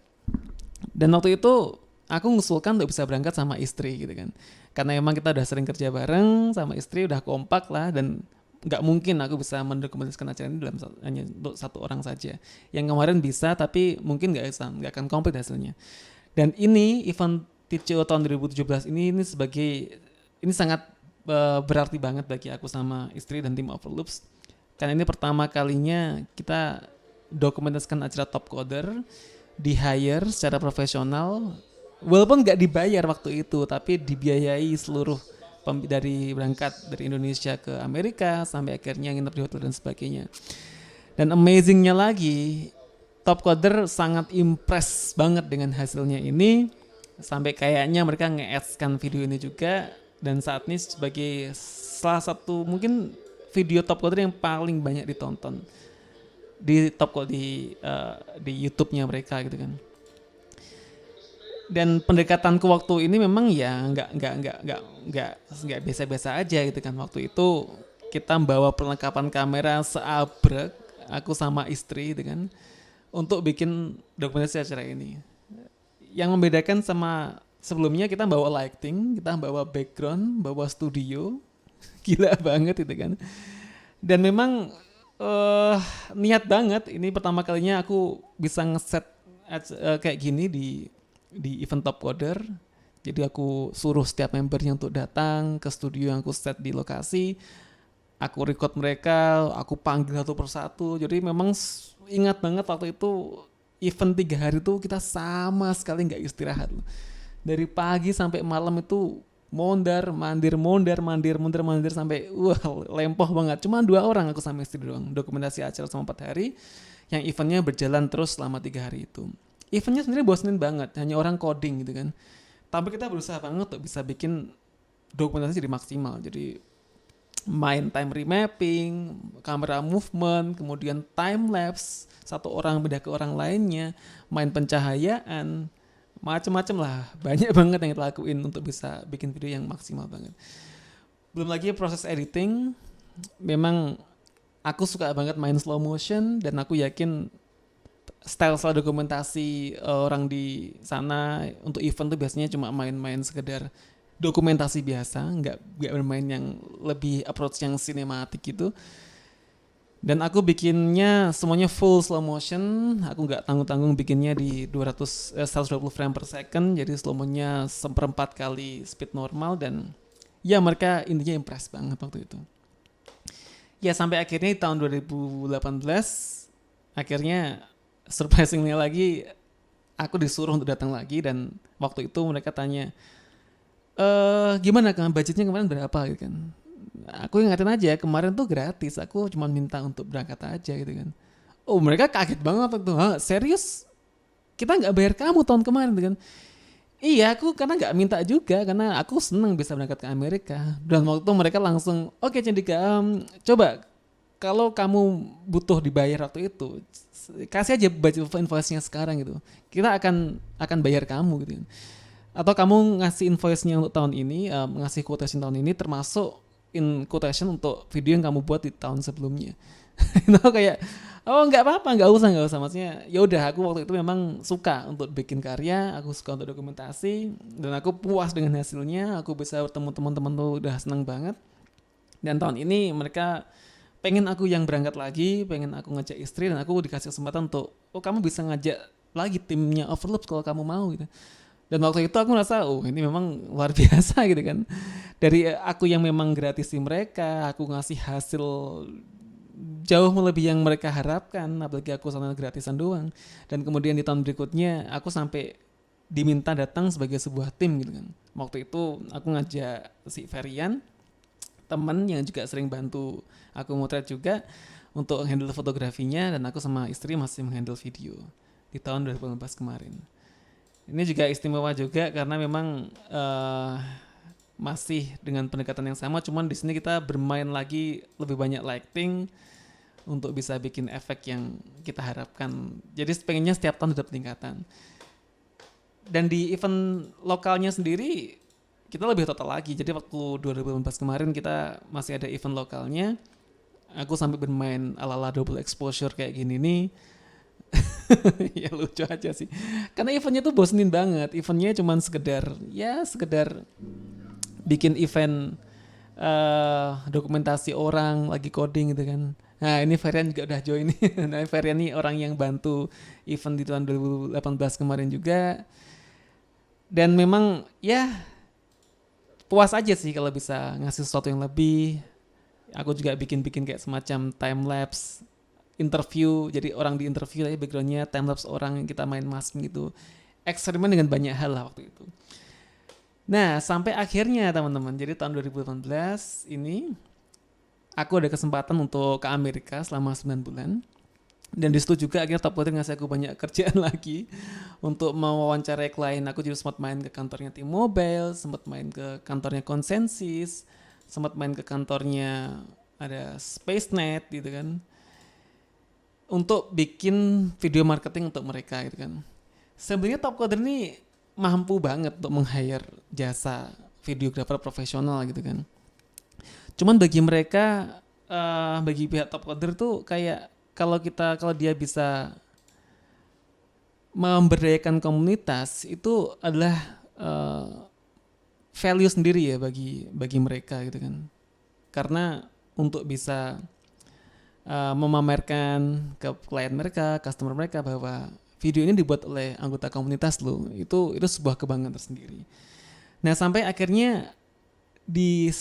Speaker 1: Dan waktu itu aku ngusulkan untuk bisa berangkat sama istri gitu kan. Karena emang kita udah sering kerja bareng sama istri, udah kompak lah, dan nggak mungkin aku bisa mendokumentasikan acara ini hanya untuk satu orang saja. Yang kemarin bisa, tapi mungkin nggak akan komplit hasilnya. Dan ini event TCO tahun 2017 ini sangat berarti banget bagi aku sama istri dan tim Overloops, karena ini pertama kalinya kita dokumentasikan acara Top Coder, di hire secara profesional, walaupun nggak dibayar waktu itu, tapi dibiayai seluruh dari berangkat dari Indonesia ke Amerika sampai akhirnya nginep di hotel dan sebagainya. Dan amazingnya lagi, Top Coder sangat impress banget dengan hasilnya ini, sampai kayaknya mereka nge-ads-kan video ini juga. Dan saat ini sebagai salah satu mungkin video Top Coder yang paling banyak ditonton di YouTube-nya mereka gitu kan. Dan pendekatanku waktu ini memang ya nggak biasa-biasa aja gitu kan. Waktu itu kita bawa perlengkapan kamera seabrek, aku sama istri gitu kan, untuk bikin dokumentasi acara ini. Yang membedakan sama sebelumnya, kita bawa lighting, kita bawa background, bawa studio, gila banget itu kan. Dan memang niat banget, ini pertama kalinya aku bisa ngeset kayak gini di event Top Coder. Jadi aku suruh setiap membernya untuk datang ke studio yang aku set di lokasi. Aku record mereka, aku panggil satu persatu. Jadi memang ingat banget waktu itu event 3 hari itu kita sama sekali nggak istirahat. Dari pagi sampai malam itu mondar mandir sampai lempoh banget. Cuma 2 orang aku sama istri doang. Dokumentasi acara selama 4 hari. Yang eventnya berjalan terus selama 3 hari itu. Eventnya sendiri bosenin banget, hanya orang coding gitu kan. Tapi kita berusaha banget untuk bisa bikin dokumentasi jadi maksimal. Jadi main time remapping, kamera movement, kemudian time lapse, satu orang beda ke orang lainnya, main pencahayaan, macem-macem lah. Banyak banget yang kita lakuin untuk bisa bikin video yang maksimal banget. Belum lagi proses editing, memang aku suka banget main slow motion dan aku yakin style dokumentasi orang di sana untuk event tuh biasanya cuma main-main sekedar dokumentasi biasa, nggak bermain yang lebih approach yang sinematik gitu. Dan aku bikinnya semuanya full slow motion, aku nggak tanggung-tanggung bikinnya di 120 frame per second, jadi slow motionnya 1/4 kali speed normal. Dan ya mereka intinya impress banget waktu itu. Ya sampai akhirnya di tahun 2018 akhirnya surprisingly lagi aku disuruh untuk datang lagi. Dan waktu itu mereka tanya, gimana kan budgetnya kemarin berapa gitu kan. Aku ingatin aja kemarin tuh gratis, aku cuma minta untuk berangkat aja gitu kan. Oh mereka kaget banget waktu itu. Serius? Kita gak bayar kamu tahun kemarin gitu kan. Iya aku karena gak minta juga, karena aku seneng bisa berangkat ke Amerika. Dan waktu itu mereka langsung, oke Cendika, coba kalau kamu butuh dibayar waktu itu, kasih aja budget invoice-nya sekarang gitu. Kita akan bayar kamu gitu. Atau kamu ngasih invoice-nya untuk tahun ini, ngasih quotation tahun ini, termasuk in quotation untuk video yang kamu buat di tahun sebelumnya. Itu kayak, oh nggak apa-apa, nggak usah. Maksudnya, ya udah aku waktu itu memang suka untuk bikin karya, aku suka untuk dokumentasi, dan aku puas dengan hasilnya. Aku bisa bertemu teman-teman tuh udah seneng banget. Dan tahun ini mereka pengen aku yang berangkat lagi, pengen aku ngajak istri, dan aku dikasih kesempatan untuk, oh kamu bisa ngajak lagi timnya Overloop kalau kamu mau gitu. Dan waktu itu aku ngerasa, oh ini memang luar biasa gitu kan. Dari aku yang memang gratisin mereka, aku ngasih hasil jauh melebihi yang mereka harapkan, apalagi aku sana gratisan doang. Dan kemudian di tahun berikutnya aku sampai diminta datang sebagai sebuah tim gitu kan. Waktu itu aku ngajak si Ferian, teman yang juga sering bantu aku motret juga, untuk handle fotografinya, dan aku sama istri masih menghandle video di tahun 2018 kemarin. Ini juga istimewa juga karena memang masih dengan pendekatan yang sama, cuman di sini kita bermain lagi lebih banyak lighting untuk bisa bikin efek yang kita harapkan. Jadi pengennya setiap tahun ada peningkatan. Dan di event lokalnya sendiri kita lebih total lagi. Jadi waktu 2018 kemarin kita masih ada event lokalnya, aku sampai bermain ala-ala double exposure kayak gini nih. Ya lucu aja sih. Karena eventnya tuh bosenin banget. Eventnya cuman sekedar bikin event dokumentasi orang lagi coding gitu kan. Nah ini Ferian juga udah join nih. Nah Ferian nih orang yang bantu event di tahun 2018 kemarin juga. Dan memang ya puas aja sih kalau bisa ngasih sesuatu yang lebih. Aku juga bikin kayak semacam time lapse interview. Jadi orang di interview tapi backgroundnya time lapse orang yang kita main masking gitu. Eksperimen dengan banyak hal lah waktu itu. Nah sampai akhirnya teman-teman, jadi tahun 2018 ini aku ada kesempatan untuk ke Amerika selama 9 bulan. Dan di situ juga akhirnya Top Coder ngasih aku banyak kerjaan lagi untuk mewawancarai klien. Aku juga sempat main ke kantornya T-Mobile, sempat main ke kantornya Consensus, sempat main ke kantornya ada SpaceNet gitu kan, untuk bikin video marketing untuk mereka gitu kan. Sebenarnya Top Coder ini mampu banget untuk meng-hire jasa videographer profesional gitu kan. Cuman bagi mereka, bagi pihak top coder tuh kayak kalau dia bisa memberdayakan komunitas itu adalah value sendiri ya bagi mereka gitu kan. Karena untuk bisa memamerkan ke klien mereka, customer mereka bahwa video ini dibuat oleh anggota komunitas lo, itu sebuah kebanggaan tersendiri. Nah sampai akhirnya di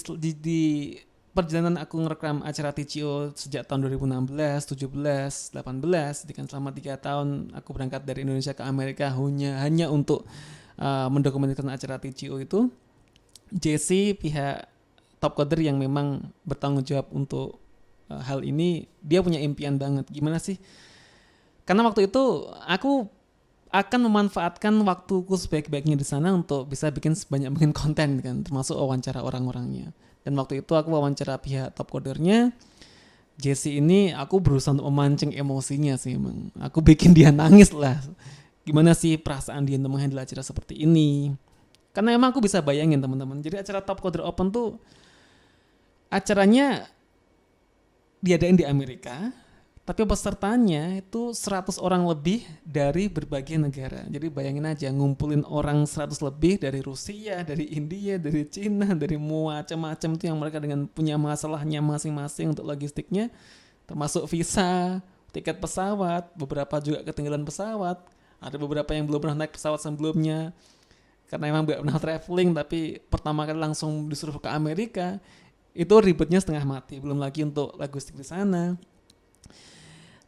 Speaker 1: perjalanan aku ngerekam acara TCO sejak tahun 2016, 17, 18, jadi kan selama 3 tahun aku berangkat dari Indonesia ke Amerika hanya untuk mendokumentasikan acara TCO itu. JC pihak top coder yang memang bertanggung jawab untuk hal ini, dia punya impian banget gimana sih, karena waktu itu aku akan memanfaatkan waktuku sebaik-baiknya di sana untuk bisa bikin sebanyak mungkin konten kan, termasuk wawancara orang-orangnya. Dan waktu itu aku wawancara pihak top codernya Jesse ini, aku berusaha untuk memancing emosinya sih emang. Aku bikin dia nangis lah. Gimana sih perasaan dia untuk menghandle acara seperti ini. Karena emang aku bisa bayangin teman-teman. Jadi acara Top Coder Open tuh acaranya diadain di Amerika, tapi pesertanya itu 100 orang lebih dari berbagai negara. Jadi bayangin aja ngumpulin orang 100 lebih dari Rusia, dari India, dari Cina, dari macam-macam tuh yang mereka dengan punya masalahnya masing-masing untuk logistiknya, termasuk visa, tiket pesawat, beberapa juga ketinggalan pesawat, ada beberapa yang belum pernah naik pesawat sebelumnya karena emang gak pernah traveling, tapi pertama kali langsung disuruh ke Amerika, itu ribetnya setengah mati, belum lagi untuk logistik di sana.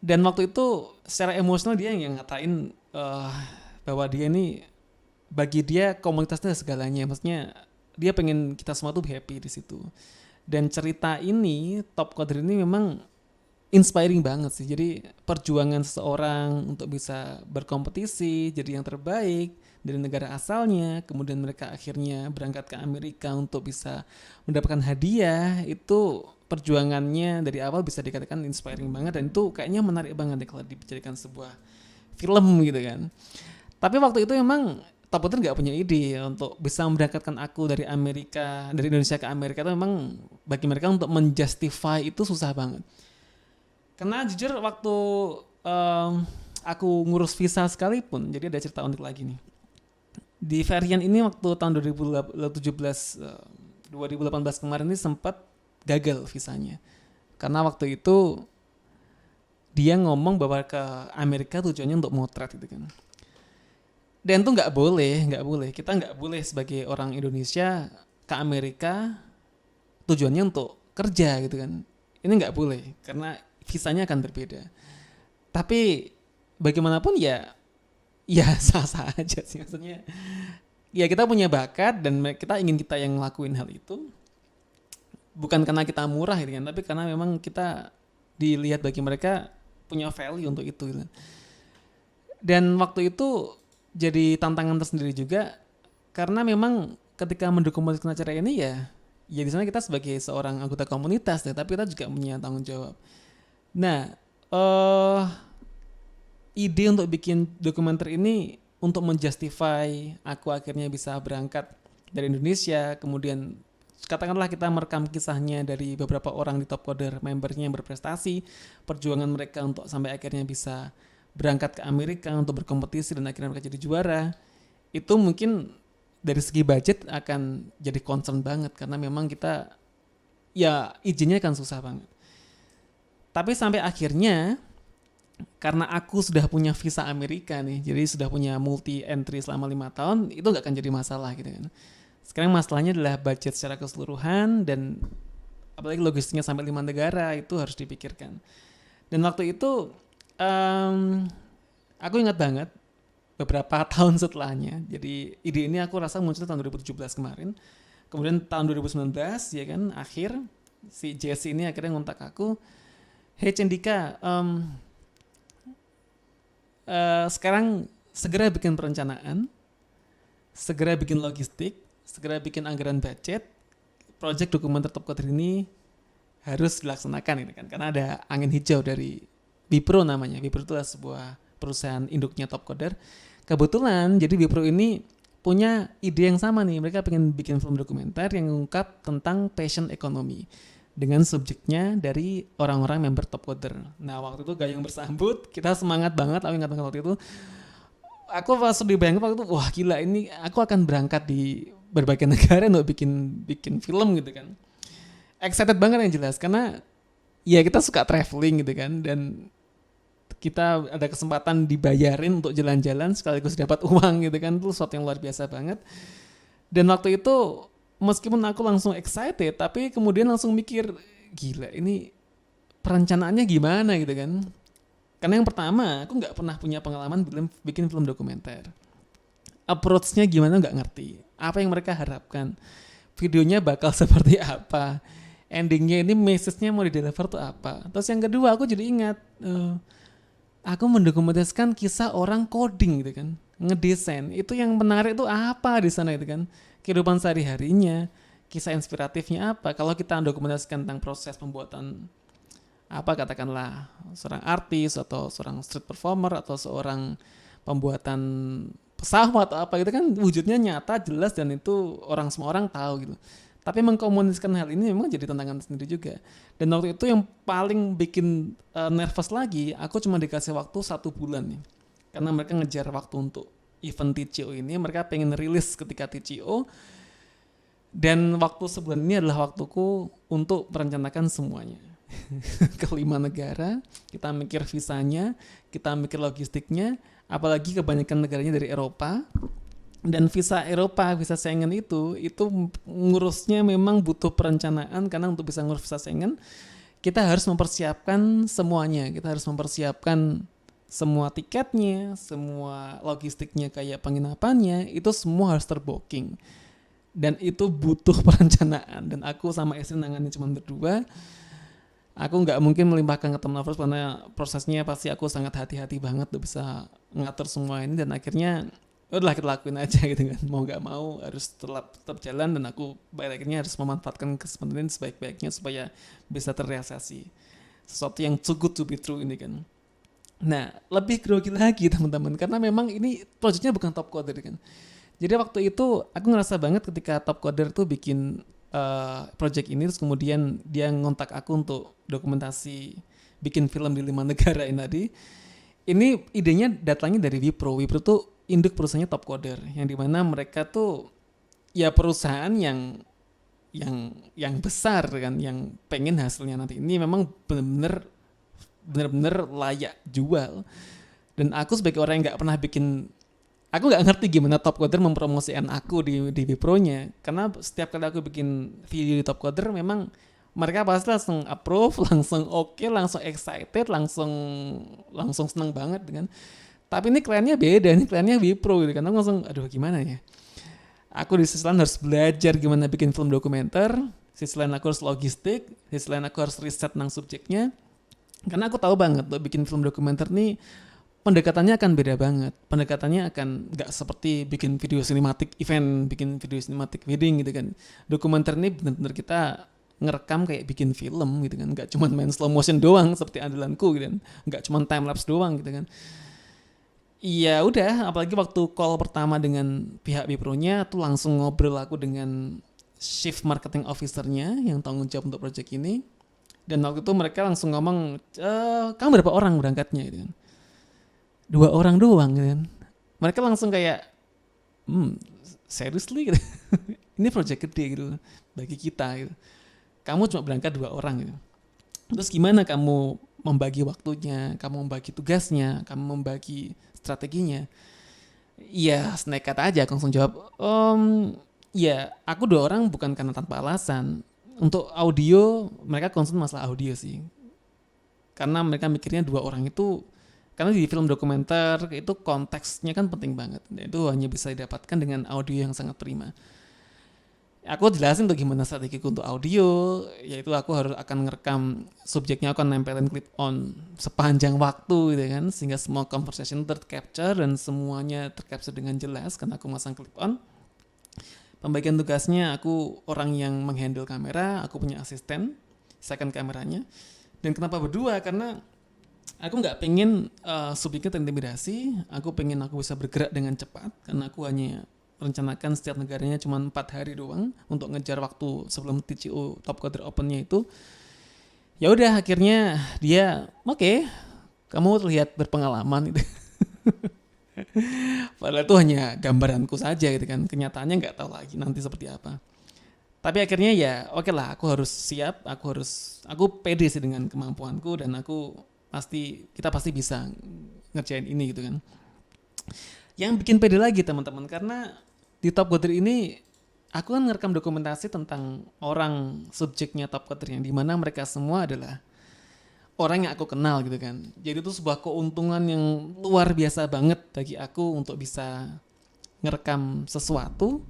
Speaker 1: Dan waktu itu secara emosional dia yang ngatain bahwa dia ini, bagi dia komunitasnya segalanya, maksudnya dia pengen kita semua tuh happy di situ. Dan cerita ini, Top Coder ini memang inspiring banget sih. Jadi perjuangan seseorang untuk bisa berkompetisi jadi yang terbaik dari negara asalnya, kemudian mereka akhirnya berangkat ke Amerika untuk bisa mendapatkan hadiah, itu perjuangannya dari awal bisa dikatakan inspiring banget, dan itu kayaknya menarik banget deh kalau dijadikan sebuah film gitu kan. Tapi waktu itu memang Top Coder nggak punya ide untuk bisa memberangkatkan aku dari Indonesia ke Amerika. Itu memang bagi mereka untuk menjustify itu susah banget. Karena jujur waktu aku ngurus visa sekalipun, jadi ada cerita unik lagi nih. Di varian ini waktu tahun 2018 kemarin ini sempat gagal visanya. Karena waktu itu dia ngomong bahwa ke Amerika tujuannya untuk motret gitu kan. Dan itu nggak boleh. Kita nggak boleh sebagai orang Indonesia ke Amerika tujuannya untuk kerja gitu kan. Ini nggak boleh karena visanya akan berbeda. Tapi bagaimanapun ya sah-sah aja sih, maksudnya. Ya kita punya bakat dan kita ingin kita yang ngelakuin hal itu. Bukan karena kita murah gitu kan, tapi karena memang kita dilihat bagi mereka punya value untuk itu gitu. Dan waktu itu jadi tantangan tersendiri juga, karena memang ketika mendokumentasikan acara ini ya di sana kita sebagai seorang anggota komunitas ya, tapi kita juga punya tanggung jawab. Nah, ide untuk bikin dokumenter ini untuk menjustify aku akhirnya bisa berangkat dari Indonesia, kemudian katakanlah kita merekam kisahnya dari beberapa orang di Top Coder membernya yang berprestasi, perjuangan mereka untuk sampai akhirnya bisa berangkat ke Amerika untuk berkompetisi dan akhirnya mereka jadi juara. Itu mungkin dari segi budget akan jadi concern banget, karena memang kita ya izinnya kan susah banget. Tapi sampai akhirnya karena aku sudah punya visa Amerika nih, jadi sudah punya multi entry selama 5 tahun, itu gak akan jadi masalah gitu kan. Sekarang masalahnya adalah budget secara keseluruhan, dan apalagi logistiknya sampai 5 negara, itu harus dipikirkan. Dan waktu itu aku ingat banget beberapa tahun setelahnya, jadi ide ini aku rasa muncul tahun 2017 kemarin. Kemudian tahun 2019 ya kan, akhir si Jesse ini akhirnya ngontak aku, "Hey Cendika, sekarang segera bikin perencanaan, segera bikin logistik, segera bikin anggaran budget, project dokumenter Top Coder ini harus dilaksanakan gitu kan, karena ada angin hijau dari Bipro namanya. Bipro itu adalah sebuah perusahaan induknya Top Coder. Kebetulan jadi Bipro ini punya ide yang sama nih. Mereka pengen bikin film dokumenter yang mengungkap tentang passion ekonomi dengan subjeknya dari orang-orang member Top Coder. Nah waktu itu gayung bersambut, kita semangat banget. Aku ingat banget waktu itu. Aku pas dibayangin waktu itu, wah gila ini aku akan berangkat di berbagai negara untuk bikin film gitu kan. Excited banget yang jelas karena ya kita suka traveling gitu kan, dan kita ada kesempatan dibayarin untuk jalan-jalan sekaligus dapat uang gitu kan, itu sesuatu yang luar biasa banget. Dan waktu itu meskipun aku langsung excited, tapi kemudian langsung mikir, gila ini perencanaannya gimana gitu kan. Karena yang pertama, aku nggak pernah punya pengalaman bikin film dokumenter. Approach-nya gimana nggak ngerti. Apa yang mereka harapkan. Videonya bakal seperti apa. Endingnya ini message-nya mau di-deliver tuh apa. Terus yang kedua, aku jadi ingat. Aku mendokumentasikan kisah orang coding gitu kan. Ngedesain. Itu yang menarik tuh apa di sana itu kan. Kehidupan sehari-harinya. Kisah inspiratifnya apa. Kalau kita dokumentasikan tentang proses pembuatan apa katakanlah seorang artis atau seorang street performer atau seorang pembuatan pesawat atau apa gitu kan, wujudnya nyata jelas dan itu semua orang tahu gitu. Tapi mengkomunikasikan hal ini memang jadi tantangan sendiri juga. Dan waktu itu yang paling bikin nervous lagi, aku cuma dikasih waktu 1 bulan nih. Karena mereka ngejar waktu untuk event TCO ini, mereka pengen rilis ketika TCO. Dan waktu sebulan ini adalah waktuku untuk merencanakan semuanya. Ke 5 negara, kita mikir visanya, kita mikir logistiknya, apalagi kebanyakan negaranya dari Eropa. Dan visa Eropa, visa Schengen itu ngurusnya memang butuh perencanaan, karena untuk bisa ngurus visa Schengen kita harus mempersiapkan semuanya. Kita harus mempersiapkan semua tiketnya, semua logistiknya kayak penginapannya, itu semua harus terbooking. Dan itu butuh perencanaan, dan aku sama istri nangannya cuma berdua. Aku nggak mungkin melimpahkan ke teman lovers karena prosesnya pasti aku sangat hati-hati banget untuk bisa ngatur semua ini, dan akhirnya udahlah kita lakuin aja gitu kan, mau nggak mau harus tetap jalan, dan aku pada akhirnya harus memanfaatkan kesempatan ini sebaik-baiknya supaya bisa terrealisasi sesuatu yang too good to be true ini kan. Nah lebih grogi lagi teman-teman, karena memang ini proyeknya bukan Top Coder kan. Jadi waktu itu aku ngerasa banget ketika Top Coder tuh bikin project ini, terus kemudian dia ngontak aku untuk dokumentasi bikin film di 5 negara ini tadi. Ini idenya datangnya dari Wipro. Wipro tuh induk perusahaannya Top Coder, yang dimana mereka tuh ya perusahaan yang besar kan, yang pengen hasilnya nanti ini memang bener-bener layak jual. Dan aku sebagai orang yang nggak pernah bikin, aku nggak ngerti gimana Top Coder mempromosikan aku di Wipro-nya, karena setiap kali aku bikin video di Top Coder memang mereka pasti langsung approve, langsung oke, langsung excited, langsung seneng banget kan. Tapi ini kliennya beda, ini kliennya Wipro gitu kan. Aku langsung aduh gimana ya. Aku di sisi lain harus belajar gimana bikin film dokumenter, di sisi lain aku harus logistik, di sisi lain aku harus riset tentang subjeknya. Karena aku tahu banget loh bikin film dokumenter nih pendekatannya akan beda banget. Pendekatannya akan nggak seperti bikin video sinematik event, bikin video sinematik wedding gitu kan. Dokumenter ini benar-benar kita ngerekam kayak bikin film gitu kan. Nggak cuma main slow motion doang seperti andalanku gitu kan. Nggak cuma time lapse doang gitu kan. Iya udah, apalagi waktu call pertama dengan pihak Wipro-nya tuh langsung ngobrol aku dengan Chief Marketing Officer-nya yang tanggung jawab untuk project ini. Dan waktu itu mereka langsung ngomong, kamu berapa orang berangkatnya gitu kan. 2 orang doang gitu kan. Mereka langsung kayak seriously gitu. Ini project gede gitu bagi kita gitu. Kamu cuma berangkat 2 orang gitu. Terus gimana kamu membagi waktunya, kamu membagi tugasnya, kamu membagi strateginya? Iya, nekat aja aku langsung jawab. Ya aku 2 orang bukan karena tanpa alasan. Untuk audio mereka concern masalah audio sih. Karena mereka mikirnya 2 orang itu, karena di film dokumenter itu konteksnya kan penting banget. Dan itu hanya bisa didapatkan dengan audio yang sangat prima. Aku jelasin tuh gimana strategiku untuk audio, yaitu aku akan ngerekam subjeknya, aku akan nempelin clip on sepanjang waktu gitu kan, sehingga semua conversation tercapture dan semuanya tercapture dengan jelas karena aku masang clip on. Pembagian tugasnya, aku orang yang menghandle kamera, aku punya asisten, second kameranya. Dan kenapa berdua? Karena aku nggak pengen subjeknya terintimidasi, aku pengen aku bisa bergerak dengan cepat, karena aku hanya rencanakan setiap negaranya cuma 4 hari doang untuk ngejar waktu sebelum TCO Top Coder Open-nya itu. Ya udah akhirnya dia oke, kamu terlihat berpengalaman gitu. Padahal itu hanya gambaranku saja gitu kan. Kenyataannya nggak tahu lagi nanti seperti apa. Tapi akhirnya ya oke lah, aku harus siap, aku pede sih dengan kemampuanku dan kita pasti bisa ngerjain ini gitu kan. Yang bikin pede lagi teman-teman, karena di Top Coder ini aku kan ngerekam dokumentasi tentang orang subjeknya Top Coder yang dimana mereka semua adalah orang yang aku kenal gitu kan. Jadi itu sebuah keuntungan yang luar biasa banget bagi aku untuk bisa ngerekam sesuatu,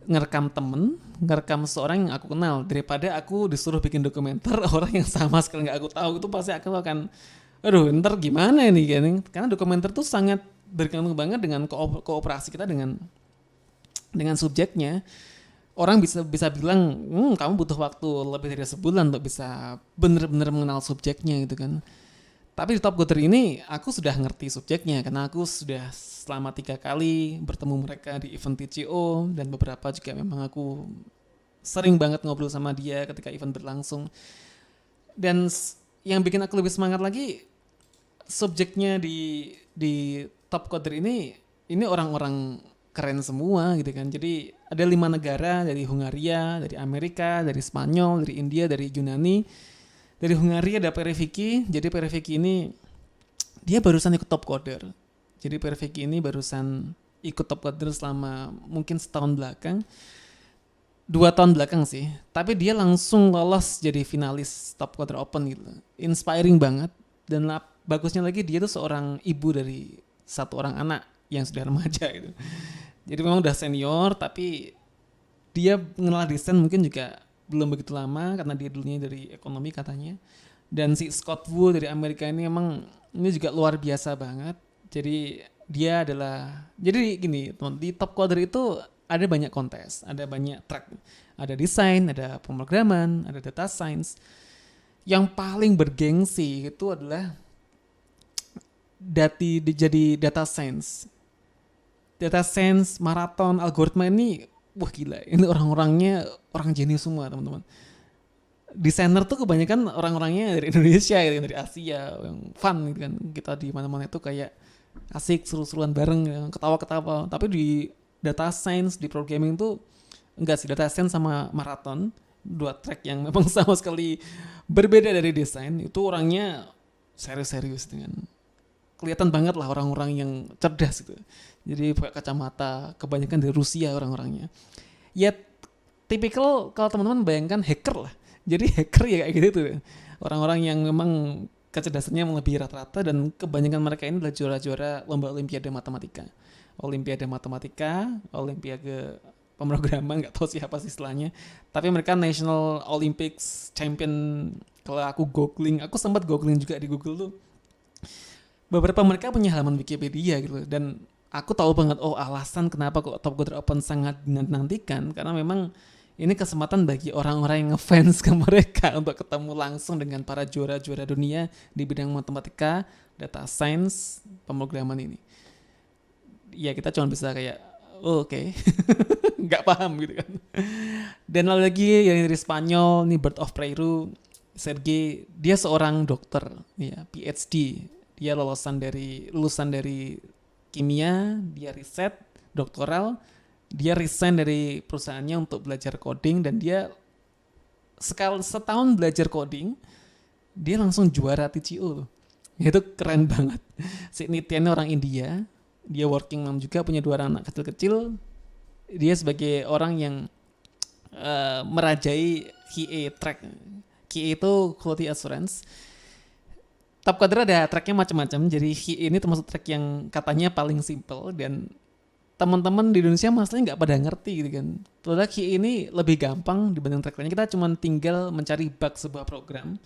Speaker 1: ngerekam temen, ngerekam seseorang yang aku kenal, daripada aku disuruh bikin dokumenter orang yang sama sekali nggak aku tahu. Itu pasti aku akan, aduh ntar gimana ini kan. Karena dokumenter tuh sangat bergantung banget dengan kooperasi kita dengan subjeknya. Orang bisa bilang, kamu butuh waktu lebih dari sebulan untuk bisa benar-benar mengenal subjeknya gitu kan. Tapi di Top Coder ini aku sudah ngerti subjeknya karena aku sudah selama 3 kali bertemu mereka di event TCO, dan beberapa juga memang aku sering banget ngobrol sama dia ketika event berlangsung. Dan yang bikin aku lebih semangat lagi, subjeknya di Top Coder ini orang-orang keren semua gitu kan. Jadi ada 5 negara, dari Hungaria, dari Amerika, dari Spanyol, dari India, dari Yunani. Dari Hungaria ada Pere Vicky. Jadi Pere Vicky ini dia barusan ikut Top Coder. Jadi Pere Vicky ini barusan ikut Top Coder selama mungkin setahun belakang, 2 tahun belakang sih. Tapi dia langsung lolos jadi finalis Top Coder Open gitu. Inspiring banget. Dan bagusnya lagi dia tuh seorang ibu dari 1 orang anak yang sudah remaja gitu. Jadi memang udah senior, tapi dia mengenal desain mungkin juga belum begitu lama karena dia dulunya dari ekonomi katanya. Dan si Scott Wu dari Amerika ini emang ini juga luar biasa banget. Jadi dia adalah, jadi gini teman, di Top Coder itu ada banyak kontes, ada banyak track, ada desain, ada pemrograman, ada data science. Yang paling bergengsi itu adalah jadi data science. Data science, maraton, algoritma ini, wah gila, ini orang-orangnya orang jenius semua teman-teman. Desainer tuh kebanyakan orang-orangnya dari Indonesia gitu, dari Asia, yang fun gitu kan. Kita di mana-mana itu kayak asik, seru-seruan bareng, ketawa-ketawa. Tapi di data science, di programming tuh enggak sih. Data science sama maraton, 2 track yang memang sama sekali berbeda dari desain. Itu orangnya serius-serius dengan kelihatan banget lah orang-orang yang cerdas gitu. Jadi pakai kacamata, kebanyakan dari Rusia orang-orangnya. Ya tipikal kalau teman-teman bayangkan hacker lah. Jadi hacker ya kayak gitu tuh. Orang-orang yang memang kecerdasannya melebihi rata-rata, dan kebanyakan mereka ini adalah juara-juara lomba olimpiade matematika. Olimpiade matematika, olimpiade pemrograman, nggak tahu siapa sih istilahnya. Tapi mereka National Olympics Champion. Kalau aku sempat googling juga di Google tuh. Beberapa mereka punya halaman Wikipedia gitu, dan aku tahu banget alasan kenapa kok Top Coder Open sangat dinantikan, karena memang ini kesempatan bagi orang-orang yang ngefans ke mereka untuk ketemu langsung dengan para juara-juara dunia di bidang matematika, data science, pemrograman ini. Ya kita cuma bisa kayak oke. Nggak paham gitu kan. Dan lalu lagi yang dari Spanyol nih, Bird of Prey, Sergey, dia seorang dokter ya, PhD. Dia lulusan dari kimia, dia riset, doktoral, dia resign dari perusahaannya untuk belajar coding, dan dia setahun belajar coding, dia langsung juara TCO. Itu keren banget. Si Nitya ini orang India, dia working mom juga, punya 2 anak kecil-kecil. Dia sebagai orang yang merajai QA track. QA itu Quality Assurance. Top Coder ada tracknya macam-macam. Jadi ini termasuk track yang katanya paling simple, dan teman-teman di Indonesia masalahnya nggak pada ngerti gitu kan. Padahal ini lebih gampang dibanding track lainnya. Kita cuma tinggal mencari bug sebuah program.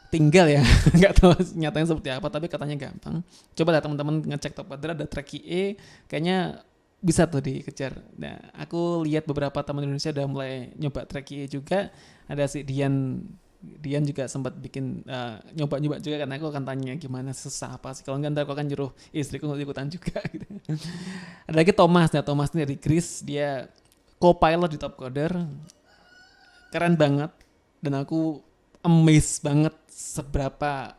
Speaker 1: Tinggal ya, nggak tahu nyatanya seperti apa, tapi katanya gampang. Coba lah teman-teman ngecek Top Coder, ada track QA, kayaknya bisa tuh dikejar. Nah, aku lihat beberapa teman Indonesia udah mulai nyoba track QA juga. Ada si Dian Dian juga sempat bikin nyoba-nyoba juga, karena aku akan tanya gimana, susah apa sih, kalau enggak ntar aku akan nyuruh istriku untuk ikutan juga gitu. Ada lagi Thomas, ya Thomas ini dari Greece, dia co-pilot di Top Coder, keren banget, dan aku amazed banget seberapa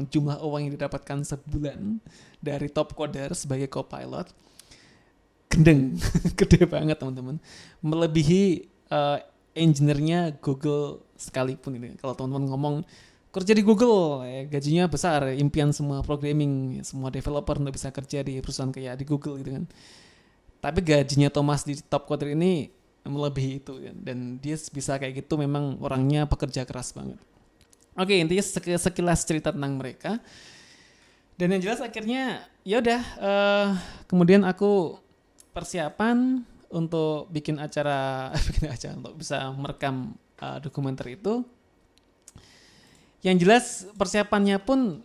Speaker 1: jumlah uang yang didapatkan sebulan dari Top Coder sebagai co-pilot. Gendeng, gede banget teman-teman, melebihi engineer-nya Google sekalipun ini. Kalau teman-teman ngomong kerja di Google, gajinya besar, impian semua programming, semua developer untuk bisa kerja di perusahaan kayak di Google gitu kan. Tapi gajinya Thomas di Top Coder ini melebihi itu kan. Dan dia bisa kayak gitu, memang orangnya pekerja keras banget. Oke, intinya sekilas cerita tentang mereka. Dan yang jelas akhirnya ya udah, kemudian aku persiapan untuk bikin acara untuk bisa merekam dokumenter itu. Yang jelas persiapannya pun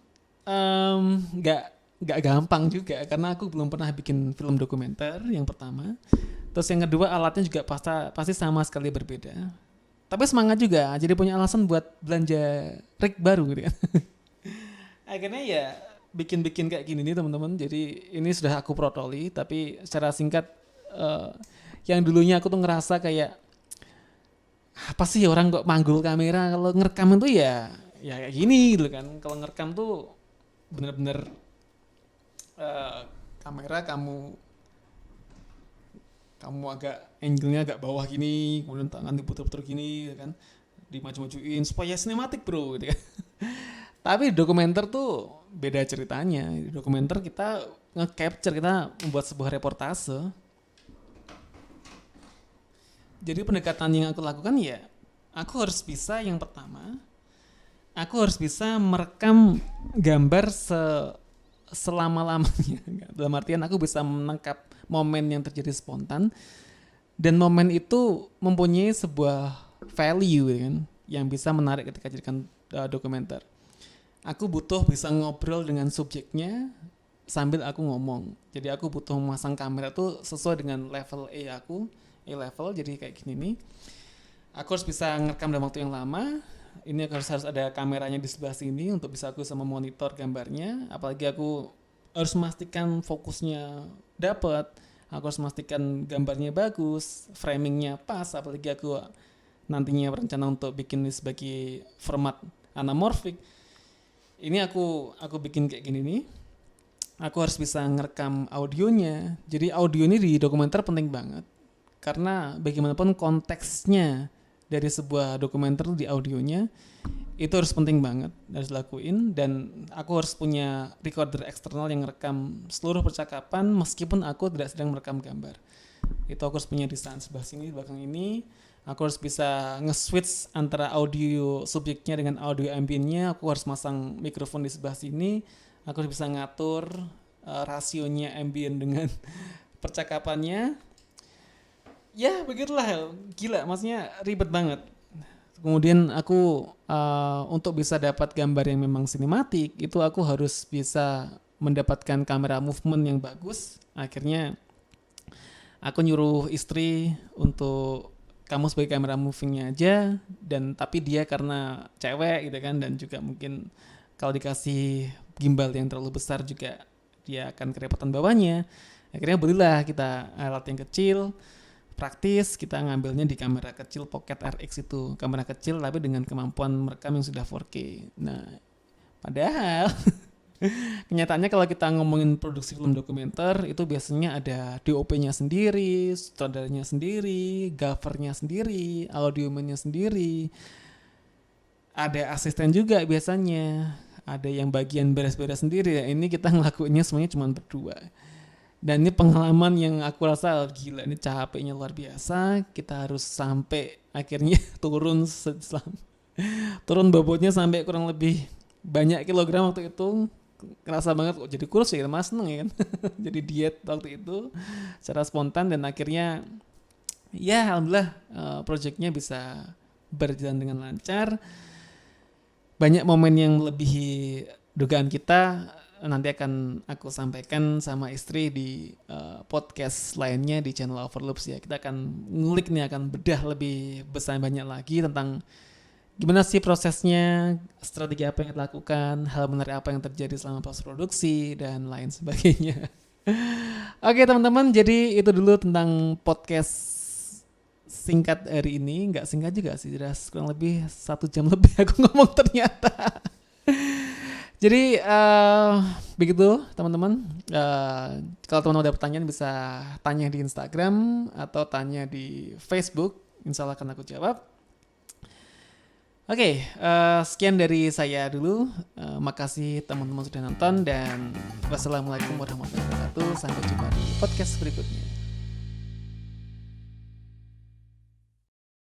Speaker 1: nggak gampang juga, karena aku belum pernah bikin film dokumenter, yang pertama. Terus yang kedua, alatnya juga pasti sama sekali berbeda. Tapi semangat juga, jadi punya alasan buat belanja rig baru gitu kan. Akhirnya ya bikin kayak gini nih teman-teman. Jadi ini sudah aku protoli, tapi secara singkat, yang dulunya aku tuh ngerasa kayak apa sih orang kok manggul kamera, kalau ngerekam itu ya kayak gini gitu kan. Kalau ngerekam tuh bener-bener kamera kamu agak angle-nya agak bawah gini, kemudian tangan diputer-puter gini gitu kan, dimaju-majuin supaya sinematik bro gitu kan. Tapi di dokumenter tuh beda ceritanya. Di dokumenter kita nge-capture, kita membuat sebuah reportase. Jadi pendekatan yang aku lakukan ya, aku harus bisa, yang pertama, aku harus bisa merekam gambar selama-lamanya. Dalam artian aku bisa menangkap momen yang terjadi spontan, dan momen itu mempunyai sebuah value kan, yang bisa menarik ketika jadikan dokumenter. Aku butuh bisa ngobrol dengan subjeknya sambil aku ngomong. Jadi aku butuh memasang kamera tuh sesuai dengan level A level, jadi kayak gini nih. Aku harus bisa ngerekam dalam waktu yang lama. Ini harus ada kameranya di sebelah sini untuk bisa aku memonitor gambarnya. Apalagi aku harus memastikan fokusnya dapat. Aku harus memastikan gambarnya bagus, framingnya pas. Apalagi aku nantinya berencana untuk bikin ini sebagai format anamorphic. Ini aku bikin kayak gini nih. Aku harus bisa ngerekam audionya. Jadi audio ini di dokumenter penting banget, karena bagaimanapun konteksnya dari sebuah dokumenter di audionya itu harus penting banget, harus dilakuin. Dan aku harus punya recorder eksternal yang ngerekam seluruh percakapan meskipun aku tidak sedang merekam gambar. Itu aku harus punya di sebelah sini, di belakang ini. Aku harus bisa nge-switch antara audio subjeknya dengan audio ambientnya. Aku harus masang mikrofon di sebelah sini. Aku harus bisa ngatur rasionya ambient dengan percakapannya. Ya begitulah, gila, maksudnya ribet banget. Kemudian aku untuk bisa dapat gambar yang memang sinematik, itu aku harus bisa mendapatkan kamera movement yang bagus. Akhirnya aku nyuruh istri untuk, kamu sebagai kamera movingnya aja, dan tapi dia karena cewek gitu kan, dan juga mungkin kalau dikasih gimbal yang terlalu besar juga dia akan kerepotan bawahnya. Akhirnya belilah kita alat yang kecil, praktis. Kita ngambilnya di kamera kecil Pocket RX itu, kamera kecil tapi dengan kemampuan merekam yang sudah 4K. Nah, padahal kenyataannya kalau kita ngomongin produksi film dokumenter itu biasanya ada DOP-nya sendiri, sutradaranya sendiri, gaffernya sendiri, audiomennya sendiri, ada asisten juga biasanya, ada yang bagian beres-beres sendiri. Ini kita ngelakuinnya semuanya cuma berdua. Dan ini pengalaman yang aku rasa gila, ini capeknya luar biasa. Kita harus sampai akhirnya turun bobotnya sampai kurang lebih banyak kilogram waktu itu. Kerasa banget kok jadi kurus ya, mas seneng ya kan. Jadi diet waktu itu secara spontan, dan akhirnya ya alhamdulillah projectnya bisa berjalan dengan lancar. Banyak momen yang melebihi dugaan kita, nanti akan aku sampaikan sama istri di podcast lainnya di channel Overloops ya. Kita akan ngulik nih, akan bedah lebih besar banyak lagi tentang gimana sih prosesnya, strategi apa yang dilakukan, hal menarik apa yang terjadi selama proses produksi, dan lain sebagainya. Oke teman-teman, jadi itu dulu tentang podcast singkat hari ini. Nggak singkat juga sih, kurang lebih 1 jam lebih aku ngomong ternyata. Jadi begitu teman-teman. Kalau teman-teman ada pertanyaan bisa tanya di Instagram atau tanya di Facebook. Insya Allah akan aku jawab. Oke, sekian dari saya dulu. Makasih teman-teman sudah nonton dan wassalamualaikum warahmatullahi wabarakatuh. Sampai jumpa di podcast berikutnya.